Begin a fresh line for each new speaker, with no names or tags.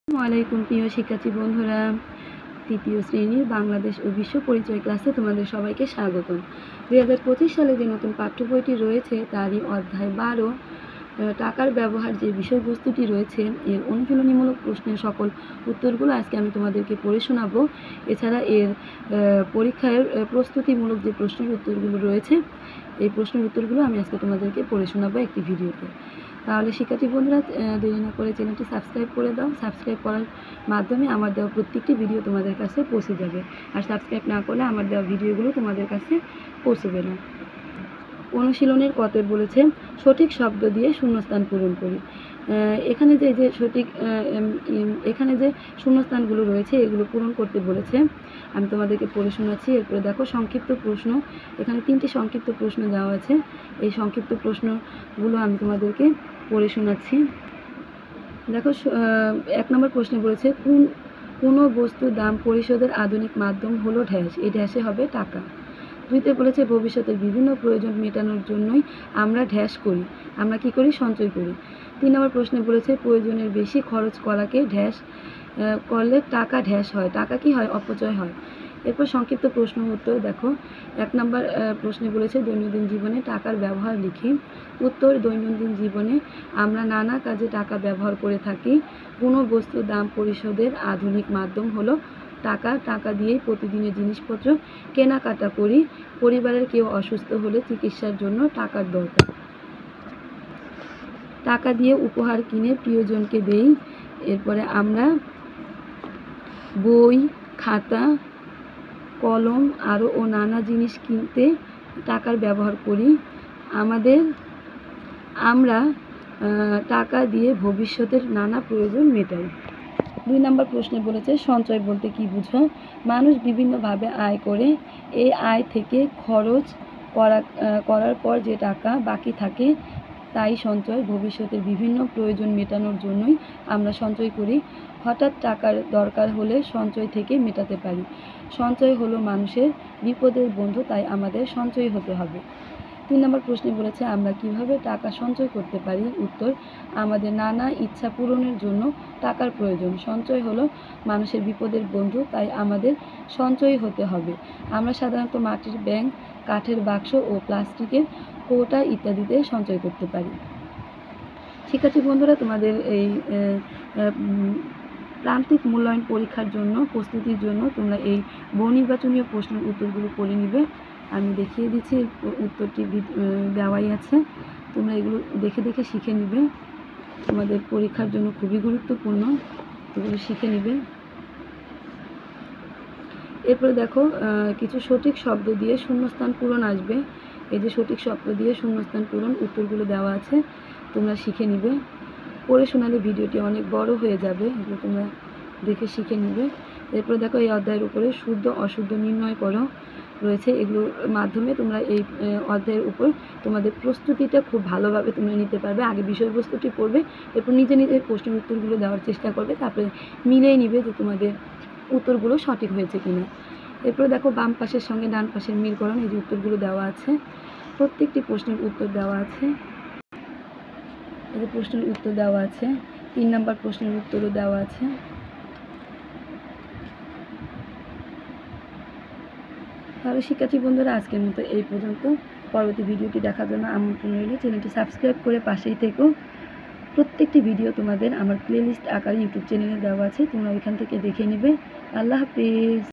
আসসালামাইকুম প্রিয় শিক্ষার্থী বন্ধুরা, তৃতীয় শ্রেণীর বাংলাদেশ ও বিশ্ব পরিচয় ক্লাসে তোমাদের সবাইকে স্বাগতম। 2025 সালে যে নতুন পাঠ্য বইটি রয়েছে তারই অধ্যায় 12 টাকার ব্যবহার যে বিষয়বস্তুটি রয়েছে এর অনুশীলনীমূলক প্রশ্নের সকল উত্তরগুলো আজকে আমি তোমাদেরকে পড়ে শোনাবো। এছাড়া এর পরীক্ষার প্রস্তুতিমূলক যে প্রশ্নের উত্তরগুলো রয়েছে এই প্রশ্নের উত্তরগুলো আমি আজকে তোমাদেরকে পড়ে শোনাবো একটি ভিডিওতে। তাহলে শিক্ষার্থী বন্ধুরা, দেরি না করে চ্যানেলটি সাবস্ক্রাইব করে দাও। সাবস্ক্রাইব করার মাধ্যমে আমার দেওয়া প্রত্যেকটি ভিডিও তোমাদের কাছে পৌঁছে যাবে, আর সাবস্ক্রাইব না করলে আমার দেওয়া ভিডিওগুলো তোমাদের কাছে পৌঁছবে না। অনুশীলনের কতে বলেছে সঠিক শব্দ দিয়ে শূন্যস্থান পূরণ করি। এখানে যে সঠিক এখানে যে শূন্যস্থানগুলো রয়েছে এগুলো পূরণ করতে বলেছে। আমি তোমাদেরকে পড়ে শোনাচ্ছি। এরপরে দেখো সংক্ষিপ্ত প্রশ্ন, এখানে 3টি সংক্ষিপ্ত প্রশ্ন দেওয়া আছে। এই সংক্ষিপ্ত প্রশ্নগুলো আমি তোমাদেরকে পড়ে শোনাচ্ছি। দেখো 1 নম্বর প্রশ্নে বলেছে কোনো বস্তুর দাম পরিশোধের আধুনিক মাধ্যম হলো ড্যাশ, এই ড্যাশে হবে টাকা। 2তে বলেছে ভবিষ্যতের বিভিন্ন প্রয়োজন মেটানোর জন্যই আমরা ড্যাশ করি, আমরা কি করি, সঞ্চয় করি। 3 নম্বর প্রশ্নে বলেছে প্রয়োজনের বেশি খরচ করাকে ড্যাশ করলে টাকা ড্যাশ হয়, টাকা কি হয়, অপচয় হয়। এরপর সংক্ষিপ্ত প্রশ্ন উত্তর দেখো। 1 নম্বর প্রশ্নে বলেছে দৈনন্দিন জীবনে টাকার ব্যবহার লিখি। উত্তর, দৈনন্দিন জীবনে আমরা নানা কাজে টাকা ব্যবহার করে থাকি। কোনো বস্তুর দাম পরিশোধের আধুনিক মাধ্যম হলো টাকা, টাকা দিয়েই প্রতিদিনের জিনিসপত্র কেনাকাটা করি। পরিবারের কেউ অসুস্থ হলে চিকিৎসার জন্য টাকার দরকার, টাকা দিয়ে উপহার কিনে প্রিয়জনকে দেই। এরপরে আমরা বই, খাতা, কলম আরও নানা জিনিস কিনতে টাকার ব্যবহার করি। আমরা টাকা দিয়ে ভবিষ্যতের নানা প্রয়োজন মেটাই। 2 নম্বর প্রশ্নে বলেছে সঞ্চয় বলতে কি বুঝো। মানুষ বিভিন্নভাবে আয় করে, এই আয় থেকে খরচ করার পর যে টাকা বাকি থাকে তাই সঞ্চয়। ভবিষ্যতের বিভিন্ন প্রয়োজন মেটানোর জন্যই আমরা সঞ্চয় করি। হঠাৎ টাকার দরকার হলে সঞ্চয় থেকে মেটাতে পারি। সঞ্চয় হলো মানুষের বিপদের বন্ধু, তাই আমাদের সঞ্চয়ী হতে হবে। 3 নম্বর প্রশ্নে বলেছে আমরা কিভাবে টাকা সঞ্চয় করতে পারি। উত্তর, আমাদের নানা ইচ্ছা পূরণের জন্য টাকার প্রয়োজন। সঞ্চয় হলো মানুষের বিপদের বন্ধু, তাই আমাদের সঞ্চয়ী হতে হবে। আমরা সাধারণত মাটির ব্যাংক, কাঠের বাক্স ও প্লাস্টিকের কৌটা ইত্যাদিতে সঞ্চয় করতে পারি। শিক্ষার্থী বন্ধুরা, তোমাদের এই প্রান্তিক মূল্যায়ন পরীক্ষার জন্য প্রস্তুতির জন্য তোমরা এই বহু নির্বাচনীয় প্রশ্নের উত্তরগুলো পড়ে নিবে। আমি দেখিয়ে দিচ্ছি, উত্তরটি দেওয়াই আছে, তোমরা এগুলো দেখে দেখে শিখে নিবে। তোমাদের পরীক্ষার জন্য খুবই গুরুত্বপূর্ণ, এগুলো শিখে নিবে। এরপরে দেখো কিছু সঠিক শব্দ দিয়ে শূন্যস্থান পূরণ আসবে। এই যে সঠিক শব্দ দিয়ে শূন্যস্থান পূরণ উত্তরগুলো দেওয়া আছে, তোমরা শিখে নিবে। পড়ে শোনালে ভিডিওটি অনেক বড় হয়ে যাবে, এগুলো তোমরা দেখে শিখে নিবে। এরপরে দেখো এই অধ্যায়ের উপরে শুদ্ধ অশুদ্ধ নির্ণয় করো রয়েছে। এগুলোর মাধ্যমে তোমরা এই অধ্যায়ের উপর তোমাদের প্রস্তুতিটা খুব ভালোভাবে তোমরা নিতে পারবে। আগে বিষয়বস্তুটি পড়বে, এরপর নিজে নিজে প্রশ্নের উত্তরগুলো দেওয়ার চেষ্টা করবে, তারপরে মিলিয়ে নিবে যে তোমাদের উত্তরগুলো সঠিক হয়েছে কিনা। এরপরে দেখো বাম পাশের সঙ্গে ডান পাশের মিলকরণ, এই যে উত্তরগুলো দেওয়া আছে, প্রত্যেকটি প্রশ্নের উত্তর দেওয়া আছে। এই যে প্রশ্নের উত্তর দেওয়া আছে, 3 নম্বর প্রশ্নের উত্তরও দেওয়া আছে। তাহলে শিক্ষার্থী বন্ধুরা, আজকের মতো এই পর্যন্ত। পরবর্তী ভিডিওটি দেখার জন্য আমন্ত্রণ রইল। চ্যানেলটি সাবস্ক্রাইব করে পাশেই থেকো। প্রত্যেকটি ভিডিও তোমাদের আমার প্লেলিস্ট আকারে ইউটিউব চ্যানেলে দেওয়া আছে, তোমরা ওইখান থেকে দেখে নেবে। আল্লাহ হাফিজ।